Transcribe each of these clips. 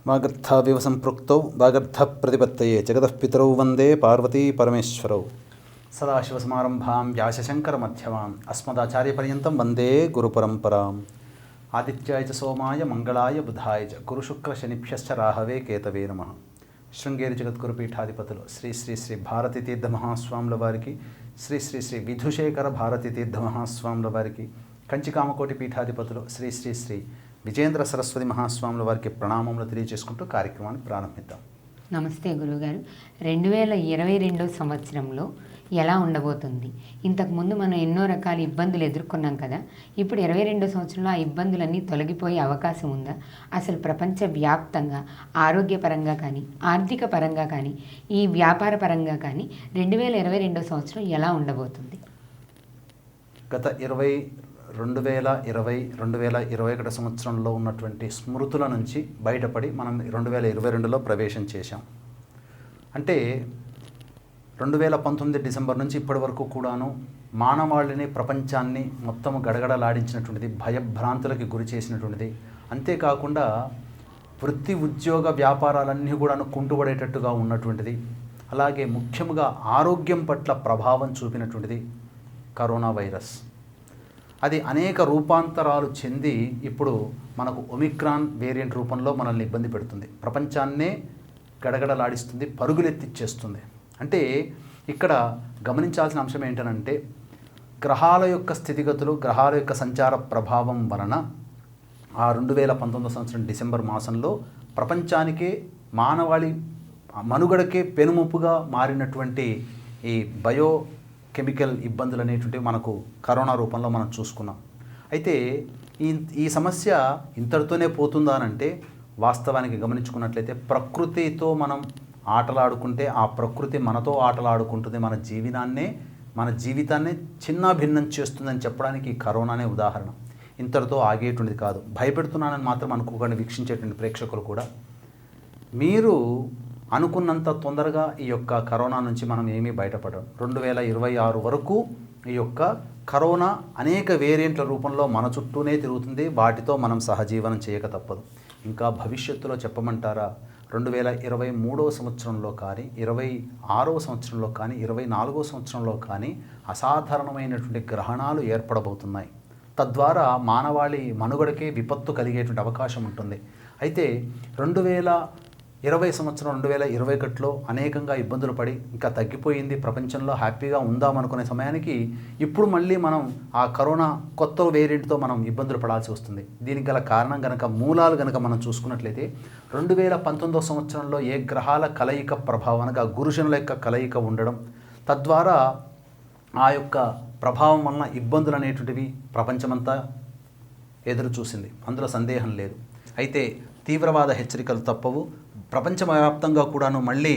వాగర్థావివ సంపృక్తౌ వాగర్థ ప్రతిపత్తయే జగతఃపితరౌ వందే పార్వతీ పరమేశ్వరౌ. సదాశివసమారంభాం వ్యాసశంకరమధ్యమాం అస్మదాచార్యపర్యంతం వందే గురుపరంపరాం. ఆదిత్యాయ చ సోమాయ మంగళాయ బుధాయ చ గురుశుక్రశనిభ్యశ్చ రాహవే కేతవే నమః. శృంగేరి జగద్గురు పీఠాధిపతులు శ్రీ శ్రీ శ్రీ భారతీ తీర్థ మహాస్వాముల వారికి, శ్రీ శ్రీ శ్రీ విధుశేఖర భారతీ తీర్థ మహాస్వాముల వారికి, కంచికామకోటి పీఠాధిపతులు శ్రీ శ్రీ శ్రీ విజేంద్ర సరస్వతి మహాస్వాముల వారికి ప్రణామములు తెలియజేసుకుంటూ కార్యక్రమాన్ని ప్రారంభిద్దాం. నమస్తే గురువుగారు. 2022 సంవత్సరంలో ఎలా ఉండబోతుంది? ఇంతకుముందు మనం ఎన్నో రకాల ఇబ్బందులు ఎదుర్కొన్నాం కదా. ఇప్పుడు 22 సంవత్సరంలో ఆ ఇబ్బందులన్నీ తొలగిపోయే అవకాశం ఉందా? అసలు ప్రపంచవ్యాప్తంగా ఆరోగ్యపరంగా కానీ, ఆర్థిక పరంగా కానీ, ఈ వ్యాపార పరంగా కానీ 2022 సంవత్సరం ఎలా ఉండబోతుంది? గత 2021 సంవత్సరంలో ఉన్నటువంటి స్మృతుల నుంచి బయటపడి మనం 2022లో ప్రవేశం చేశాం. అంటే 2019 డిసెంబర్ నుంచి ఇప్పటి వరకు కూడాను మానవాళిని, ప్రపంచాన్ని మొత్తము గడగడలాడించినటువంటిది, భయభ్రాంతులకి గురి చేసినటువంటిది. అంతేకాకుండా వృత్తి, ఉద్యోగ, వ్యాపారాలన్నీ కూడాను కుంటుపడేటట్టుగా ఉన్నటువంటిది. అలాగే ముఖ్యంగా ఆరోగ్యం పట్ల ప్రభావం చూపినటువంటిది కరోనా వైరస్. అది అనేక రూపాంతరాలు చెంది ఇప్పుడు మనకు ఒమిక్రాన్ వేరియంట్ రూపంలో మనల్ని ఇబ్బంది పెడుతుంది. ప్రపంచాన్నే గడగడలాడిస్తుంది, పరుగులెత్తిచ్చేస్తుంది. అంటే ఇక్కడ గమనించాల్సిన అంశం ఏంటనంటే, గ్రహాల యొక్క స్థితిగతులు, గ్రహాల యొక్క సంచార ప్రభావం వలన ఆ 2019 సంవత్సరం డిసెంబర్ మాసంలో ప్రపంచానికే, మానవాళి మనుగడకే పెనుముప్పుగా మారినటువంటి ఈ కెమికల్ ఇబ్బందులు అనేటువంటివి మనకు కరోనా రూపంలో మనం చూసుకున్నాం. అయితే ఈ సమస్య ఇంతటితోనే పోతుందా అనంటే, వాస్తవానికి గమనించుకున్నట్లయితే ప్రకృతితో మనం ఆటలాడుకుంటే ఆ ప్రకృతి మనతో ఆటలాడుకుంటుంది, మన జీవితాన్నే చిన్న భిన్నం చేస్తుందని చెప్పడానికి ఈ కరోనానే ఉదాహరణ. ఇంతటితో ఆగేటువంటిది కాదు. భయపెడుతున్నానని మాత్రం అనుకోకుండా వీక్షించేటువంటి ప్రేక్షకులు కూడా, మీరు అనుకున్నంత తొందరగా ఈ యొక్క కరోనా నుంచి మనం ఏమీ బయటపడం. 2026 వరకు ఈ యొక్క కరోనా అనేక వేరియంట్ల రూపంలో మన చుట్టూనే తిరుగుతుంది. వాటితో మనం సహజీవనం చేయక తప్పదు. ఇంకా భవిష్యత్తులో చెప్పమంటారా, 2023 సంవత్సరంలో కానీ, 26వ సంవత్సరంలో కానీ, 24వ సంవత్సరంలో కానీ అసాధారణమైనటువంటి గ్రహణాలు ఏర్పడబోతున్నాయి. తద్వారా మానవాళి మనుగడకే విపత్తు కలిగేటువంటి అవకాశం ఉంటుంది. అయితే 2020 సంవత్సరం 2021లో అనేకంగా ఇబ్బందులు పడి ఇంకా తగ్గిపోయింది, ప్రపంచంలో హ్యాపీగా ఉందామనుకునే సమయానికి ఇప్పుడు మళ్ళీ మనం ఆ కరోనా కొత్త వేరియంట్తో మనం ఇబ్బందులు పడాల్సి వస్తుంది. దీనికి గల కారణం కనుక, మూలాలు కనుక మనం చూసుకున్నట్లయితే 2019 సంవత్సరంలో ఏ గ్రహాల కలయిక ప్రభావం అనగా గురుశనుల యొక్క కలయిక ఉండడం, తద్వారా ఆ యొక్క ప్రభావం వలన ఇబ్బందులు అనేటువంటివి ప్రపంచమంతా ఎదురు చూసింది. అందులో సందేహం లేదు. అయితే తీవ్రవాద హెచ్చరికలు తప్పవు. ప్రపంచవ్యాప్తంగా కూడాను మళ్ళీ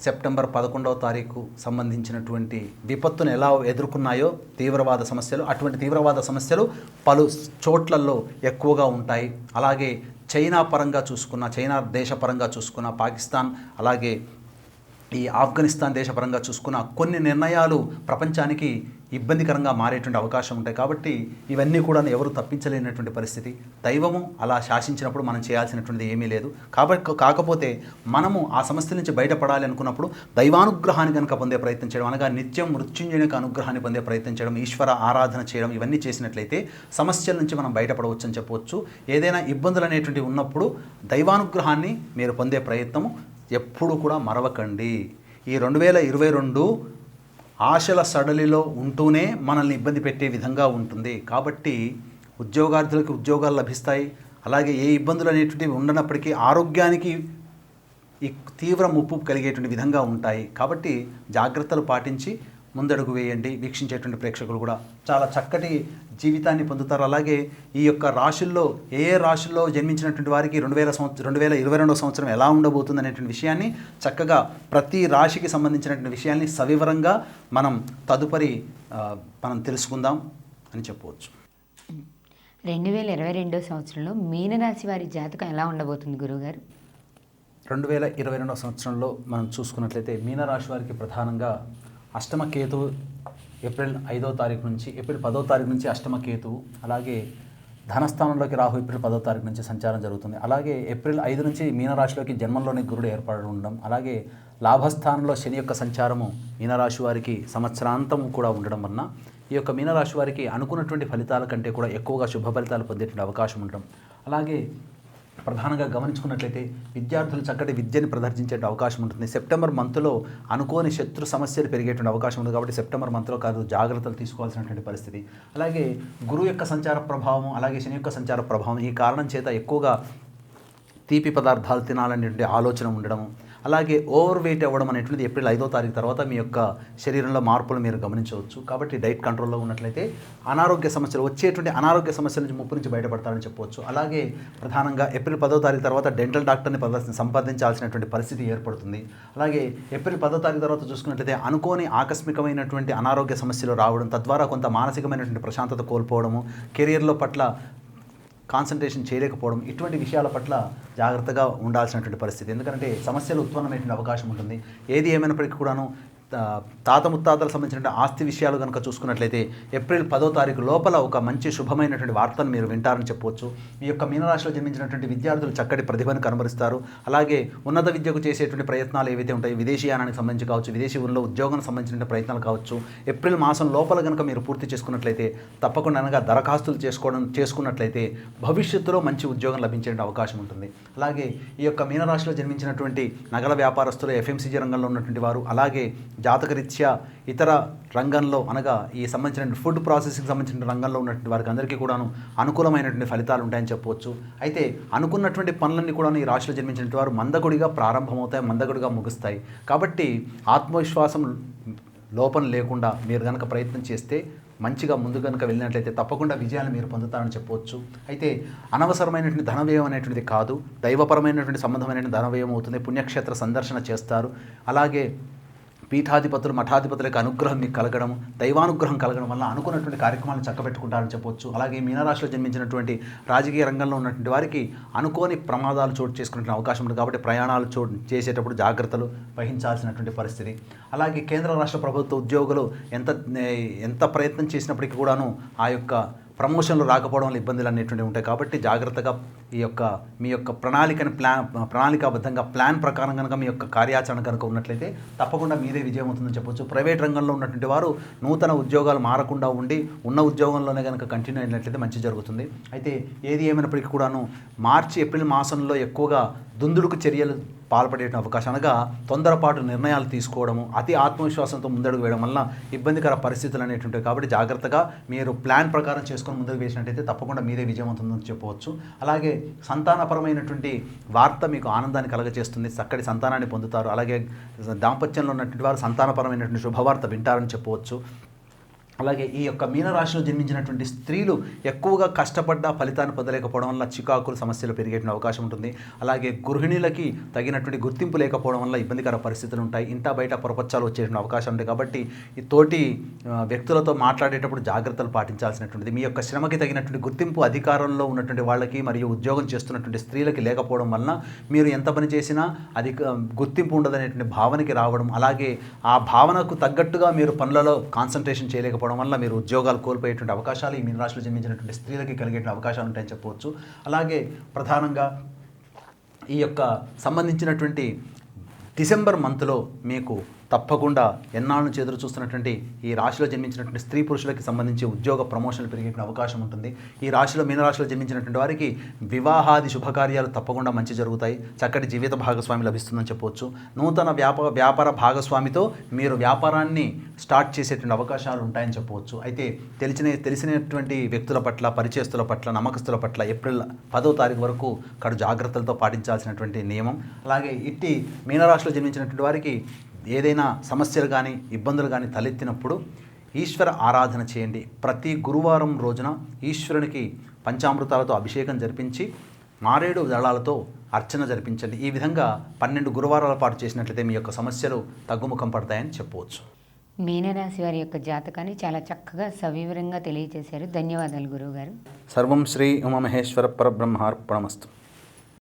సెప్టెంబర్ 11వ తారీఖు సంబంధించినటువంటి విపత్తును ఎలా ఎదుర్కొన్నాయో తీవ్రవాద సమస్యలు, అటువంటి తీవ్రవాద సమస్యలు పలు చోట్లలో ఎక్కువగా ఉంటాయి. అలాగే చైనా దేశపరంగా చూసుకున్న, పాకిస్తాన్, అలాగే ఈ ఆఫ్ఘనిస్తాన్ దేశపరంగా చూసుకున్న కొన్ని నిర్ణయాలు ప్రపంచానికి ఇబ్బందికరంగా మారేటువంటి అవకాశం ఉంటాయి. కాబట్టి ఇవన్నీ కూడా ఎవరు తప్పించలేనటువంటి పరిస్థితి. దైవము అలా శాసించినప్పుడు మనం చేయాల్సినటువంటిది ఏమీ లేదు. కాకపోతే మనము ఆ సమస్య నుంచి బయటపడాలి అనుకున్నప్పుడు దైవానుగ్రహాన్ని కనుక పొందే ప్రయత్నం చేయడం, అనగా నిత్యం మృత్యుంజయుని యొక్క అనుగ్రహాన్ని పొందే ప్రయత్నం చేయడం, ఈశ్వర ఆరాధన చేయడం, ఇవన్నీ చేసినట్లయితే సమస్యల నుంచి మనం బయటపడవచ్చు అని చెప్పవచ్చు. ఏదైనా ఇబ్బందులు అనేటువంటివి ఉన్నప్పుడు దైవానుగ్రహాన్ని మీరు పొందే ప్రయత్నము ఎప్పుడు కూడా మరవకండి. ఈ 2022 ఆశల సడలిలో ఉంటూనే మనల్ని ఇబ్బంది పెట్టే విధంగా ఉంటుంది. కాబట్టి ఉద్యోగార్థులకు ఉద్యోగాలు లభిస్తాయి. అలాగే ఏ ఇబ్బందులు అనేటువంటివి ఉండనప్పటికీ ఆరోగ్యానికి ఈ తీవ్ర ముప్పు కలిగేటువంటి విధంగా ఉంటాయి. కాబట్టి జాగ్రత్తలు పాటించి ముందడుగు వేయండి. వీక్షించేటువంటి ప్రేక్షకులు కూడా చాలా చక్కటి జీవితాన్ని పొందుతారు. అలాగే ఈ యొక్క రాశుల్లో ఏ రాశుల్లో జన్మించినటువంటి వారికి 2022 సంవత్సరం ఎలా ఉండబోతుంది అనేటువంటి విషయాన్ని చక్కగా ప్రతి రాశికి సంబంధించినటువంటి విషయాన్ని సవివరంగా మనం తదుపరి తెలుసుకుందాం అని చెప్పవచ్చు. 2022 సంవత్సరంలో మీనరాశి వారి జాతకం ఎలా ఉండబోతుంది గురువుగారు? 2022 సంవత్సరంలో మనం చూసుకున్నట్లయితే మీనరాశి వారికి ప్రధానంగా అష్టమ కేతువు ఏప్రిల్ 5వ తారీఖు నుంచి, ఏప్రిల్ 10వ తారీఖు నుంచి అష్టమ కేతువు, అలాగే ధనస్థానంలోకి రాహు ఏప్రిల్ 10వ తారీఖు నుంచి సంచారం జరుగుతుంది. అలాగే ఏప్రిల్ 5 నుంచి మీనరాశిలోకి జన్మంలోని గురుడు ఏర్పడి ఉండడం, అలాగే లాభస్థానంలో శని యొక్క సంచారము మీనరాశి వారికి సంవత్సరాంతం కూడా ఉండడం వలన ఈ యొక్క మీనరాశి వారికి అనుకున్నటువంటి ఫలితాల కంటే కూడా ఎక్కువగా శుభ ఫలితాలు పొందేటువంటి అవకాశం ఉండడం, అలాగే ప్రధానంగా గమనించుకున్నట్లయితే విద్యార్థులు చక్కటి విద్యని ప్రదర్శించే అవకాశం ఉంటుంది. సెప్టెంబర్ మంత్లో అనుకోని శత్రు సమస్యలు పెరిగేటువంటి అవకాశం ఉంది కాబట్టి సెప్టెంబర్ మంత్లో కాదు జాగ్రత్తలు తీసుకోవాల్సినటువంటి పరిస్థితి. అలాగే గురువు యొక్క సంచార ప్రభావం, అలాగే శని యొక్క సంచార ప్రభావం ఈ కారణం చేత ఎక్కువగా తీపి పదార్థాలు తినాలనేటువంటి ఆలోచన ఉండడం, అలాగే ఓవర్ వెయిట్ అవ్వడం అనేటువంటిది ఏప్రిల్ 5వ తారీఖు తర్వాత మీ యొక్క శరీరంలో మార్పులు మీరు గమనించవచ్చు. కాబట్టి డైట్ కంట్రోల్లో ఉన్నట్లయితే అనారోగ్య సమస్యలు వచ్చేటువంటి అనారోగ్య సమస్యల నుంచి ముప్పు నుంచి బయటపడతారని చెప్పవచ్చు. అలాగే ప్రధానంగా ఏప్రిల్ 10వ తారీఖు తర్వాత డెంటల్ డాక్టర్ని సంపాదించాల్సినటువంటి పరిస్థితి ఏర్పడుతుంది. అలాగే ఏప్రిల్ 10వ తారీఖు తర్వాత చూసుకున్నట్లయితే అనుకోని ఆకస్మికమైనటువంటి అనారోగ్య సమస్యలు రావడం, తద్వారా కొంత మానసికమైనటువంటి ప్రశాంతత కోల్పోవడము, కెరియర్లో పట్ల కాన్సన్ట్రేషన్ చేయలేకపోవడం, ఇటువంటి విషయాల పట్ల జాగ్రత్తగా ఉండాల్సినటువంటి పరిస్థితి. ఎందుకంటే సమస్యలు ఉత్పన్నమైనటువంటి అవకాశం ఉంటుంది. ఏది ఏమైనప్పటికీ కూడాను తాత ముత్తాతలకు సంబంధించిన ఆస్తి విషయాలు కనుక చూసుకున్నట్లయితే ఏప్రిల్ 10వ తారీఖు లోపల ఒక మంచి శుభమైనటువంటి వార్తను మీరు వింటారని చెప్పవచ్చు. ఈ యొక్క మీనరాశిలో జన్మించినటువంటి విద్యార్థులు చక్కటి ప్రతిభను కనబరుస్తారు. అలాగే ఉన్నత విద్యకు చేసేటువంటి ప్రయత్నాలు ఏవైతే ఉంటాయో విదేశీయానానికి సంబంధించి కావచ్చు, విదేశీ ఊళ్ళో ఉద్యోగానికి సంబంధించిన ప్రయత్నాలు కావచ్చు, ఏప్రిల్ మాసం లోపల కనుక మీరు పూర్తి చేసుకున్నట్లయితే తప్పకుండా అనగా దరఖాస్తులు చేసుకున్నట్లయితే భవిష్యత్తులో మంచి ఉద్యోగం లభించే అవకాశం ఉంటుంది. అలాగే ఈ యొక్క మీనరాశిలో జన్మించినటువంటి నగల వ్యాపారస్తులు, ఎఫ్ఎంసీజీ రంగంలో ఉన్నటువంటి వారు, అలాగే జాతకరీత్యా ఇతర రంగంలో అనగా ఈ సంబంధించిన ఫుడ్ ప్రాసెసింగ్ సంబంధించిన రంగంలో ఉన్నటువంటి వారికి అందరికీ కూడాను అనుకూలమైనటువంటి ఫలితాలు ఉంటాయని చెప్పవచ్చు. అయితే అనుకున్నటువంటి పనులన్నీ కూడా ఈ రాశిలో జన్మించినటువంటి వారు మందగుడిగా ప్రారంభమవుతాయి, మందగుడిగా ముగుస్తాయి. కాబట్టి ఆత్మవిశ్వాసం లోపం లేకుండా మీరు కనుక ప్రయత్నం చేస్తే మంచిగా ముందు కనుక వెళ్ళినట్లయితే తప్పకుండా విజయాన్ని మీరు పొందుతారని చెప్పవచ్చు. అయితే అనవసరమైనటువంటి ధనవ్యయం అనేటువంటిది కాదు, దైవపరమైనటువంటి సంబంధమైనటువంటి ధనవ్యయం అవుతుంది. పుణ్యక్షేత్ర సందర్శన చేస్తారు. అలాగే పీఠాధిపతులు, మఠాధిపతులకు అనుగ్రహం మీకు కలగడం, దైవానుగ్రహం కలగడం వల్ల అనుకున్నటువంటి కార్యక్రమాలను చక్కబెట్టుకుంటారని చెప్పవచ్చు. అలాగే మీనరాశిలో జన్మించినటువంటి రాజకీయ రంగంలో ఉన్నటువంటి వారికి అనుకోని ప్రమాదాలు చోటు చేసుకునే అవకాశం ఉంది. కాబట్టి ప్రయాణాలు చేసేటప్పుడు జాగ్రత్తలు వహించాల్సినటువంటి పరిస్థితి. అలాగే కేంద్ర రాష్ట్ర ప్రభుత్వ ఉద్యోగులు ఎంత ప్రయత్నం చేసినప్పటికీ కూడాను ఆ యొక్క ప్రమోషన్లు రాకపోవడం వల్ల ఇబ్బందులు అనేటువంటివి ఉంటాయి. కాబట్టి జాగ్రత్తగా మీ యొక్క ప్రణాళికాబద్ధంగా ప్లాన్ ప్రకారం కనుక మీ యొక్క కార్యాచరణ కనుక ఉన్నట్లయితే తప్పకుండా మీదే విజయం అవుతుందని చెప్పొచ్చు. ప్రైవేట్ రంగంలో ఉన్నటువంటి వారు నూతన ఉద్యోగాలు మారకుండా ఉండి ఉన్న ఉద్యోగంలోనే కనుక కంటిన్యూ అయినట్లయితే మంచి జరుగుతుంది. అయితే ఏది ఏమైనప్పటికీ కూడాను మార్చి ఏప్రిల్ మాసంలో ఎక్కువగా దుందుడుకు చర్యలు పాల్పడే అవకాశం, అనగా తొందరపాటు నిర్ణయాలు తీసుకోవడము, అతి ఆత్మవిశ్వాసంతో ముందడుగు వేయడం వల్ల ఇబ్బందికర పరిస్థితులు అనేటువంటివి. కాబట్టి జాగ్రత్తగా మీరు ప్లాన్ ప్రకారం చేసుకొని ముందుకు వేసినట్టయితే తప్పకుండా మీరే విజయవంతుందని చెప్పవచ్చు. అలాగే సంతానపరమైనటువంటి వార్త మీకు ఆనందాన్ని కలగజేస్తుంది, చక్కటి సంతానాన్ని పొందుతారు. అలాగే దాంపత్యంలో ఉన్నటువంటి వారు సంతానపరమైనటువంటి శుభవార్త వింటారని చెప్పవచ్చు. అలాగే ఈ యొక్క మీనరాశిలో జన్మించినటువంటి స్త్రీలు ఎక్కువగా కష్టపడ్డా ఫలితాన్ని పొందలేకపోవడం వల్ల చికాకులు, సమస్యలు పెరిగేటువంటి అవకాశం ఉంటుంది. అలాగే గృహిణులకి తగినటువంటి గుర్తింపు లేకపోవడం వల్ల ఇబ్బందికర పరిస్థితులు ఉంటాయి. ఇంటా బయట పొరపచ్చాలు వచ్చేటువంటి అవకాశం ఉంటుంది. కాబట్టి ఈ తోటి వ్యక్తులతో మాట్లాడేటప్పుడు జాగ్రత్తలు పాటించాల్సినటువంటిది. మీ యొక్క శ్రమకి తగినటువంటి గుర్తింపు అధికారంలో ఉన్నటువంటి వాళ్ళకి మరియు ఉద్యోగం చేస్తున్నటువంటి స్త్రీలకి లేకపోవడం వలన మీరు ఎంత పని చేసినా గుర్తింపు ఉండదనేటువంటి భావనకి రావడం, అలాగే ఆ భావనకు తగ్గట్టుగా మీరు పనులలో కాన్సన్ట్రేషన్ చేయలేకపోవడం వల్ల మీరు ఉద్యోగాలు కోల్పోయేటువంటి అవకాశాలు ఈ మీనరాశిలో జన్మించినటువంటి స్త్రీలకి కలిగేటువంటి అవకాశాలు ఉంటాయని చెప్పవచ్చు. అలాగే ప్రధానంగా ఈ యొక్క సంబంధించినటువంటి డిసెంబర్ మంత్లో మీకు తప్పకుండా ఎన్నాళ్ళ నుంచి ఎదురు చూస్తున్నటువంటి ఈ రాశిలో జన్మించినటువంటి స్త్రీ పురుషులకి సంబంధించి ఉద్యోగ ప్రమోషన్లు పెరిగే అవకాశం ఉంటుంది. ఈ రాశిలో మీనరాశిలో జన్మించినటువంటి వారికి వివాహాది శుభకార్యాలు తప్పకుండా మంచి జరుగుతాయి. చక్కటి జీవిత భాగస్వామి లభిస్తుందని చెప్పవచ్చు. నూతన వ్యాపార భాగస్వామితో మీరు వ్యాపారాన్ని స్టార్ట్ చేసేటువంటి అవకాశాలు ఉంటాయని చెప్పవచ్చు. అయితే తెలిసినటువంటి వ్యక్తుల పట్ల, పరిచయస్తుల పట్ల, నమ్మకస్తుల పట్ల ఏప్రిల్ 10వ తారీఖు వరకు కడు జాగ్రత్తలతో పాటించాల్సినటువంటి నియమం. అలాగే ఇట్టి మీనరాశిలో జన్మించినటువంటి వారికి ఏదైనా సమస్యలు కానీ ఇబ్బందులు కానీ తలెత్తినప్పుడు ఈశ్వర ఆరాధన చేయండి. ప్రతి గురువారం రోజున ఈశ్వరునికి పంచామృతాలతో అభిషేకం జరిపించి మారేడు దళాలతో అర్చన జరిపించండి. ఈ విధంగా 12 గురువారాల పాటు చేసినట్లయితే మీ యొక్క సమస్యలు తగ్గుముఖం పడతాయని చెప్పవచ్చు. మీనరాశి వారి యొక్క జాతకాన్ని చాలా చక్కగా సవివరంగా తెలియజేశారు. ధన్యవాదాలు గురువుగారు. సర్వం శ్రీ ఉమామహేశ్వర పరబ్రహ్మార్పణమస్తు.